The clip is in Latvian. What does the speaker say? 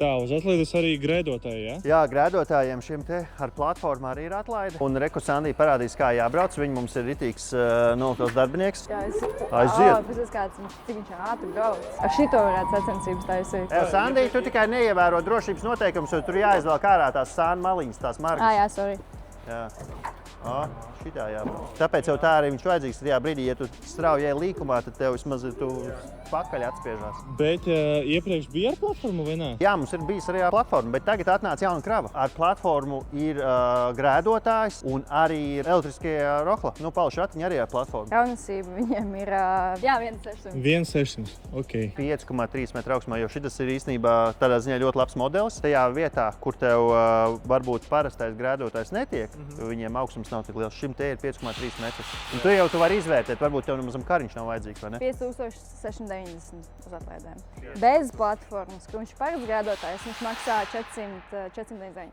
Tā, uz atlaides arī grēdotāji, ja? Jā, grēdotājiem šim te ar platformu arī ir atlaide. Un Reku Sandī parādīs, kā jābrauc. Viņi mums ir ritīgs nokļūs darbinieks. Jā, Aiziet! Pēc kāds, cik viņš ātri brauc. Ar šito varētu sacensības taisīt. Sandī, tu tikai neievēro drošības noteikumus, jo tur jāizvēl ārā tās sāna maliņas, tās margas. Jā, sorry. Jā. Šitā jābrauc. Tāpēc jau tā arī viņš vajadzīgs tajā brīdī, ja tu strauji ej līkumā, tad tev vismaz tu pakaļ atspiežās. Bet iepriekš bija ar platformu vai nē? Jā, mums ir bijis arī platforma, bet tagad atnāca jauna krava. Ar platformu ir grēdotājs un arī ir elektriskie rohla. Nu, Pauli Šratiņi arī ar platformu. Jaunasība viņiem ir, 1,600. 1,600, ok. 5,3 metru augstumā, jo šis ir īstenībā tādā ziņā ļoti labs modelis. Tajā vietā, kur tev varbūt parastais grēdotājs netiek, viņiem augstums nav tik liels. Šim te ir 5,3 metrus. Un tu vari izvērtēt, varbūt tev nemazam kariņš nav vajadzīgs, vai ne? 5690 uz atlaidēm. Bez platformas, kur viņš parasti grēdotājs, viņš maksā 409.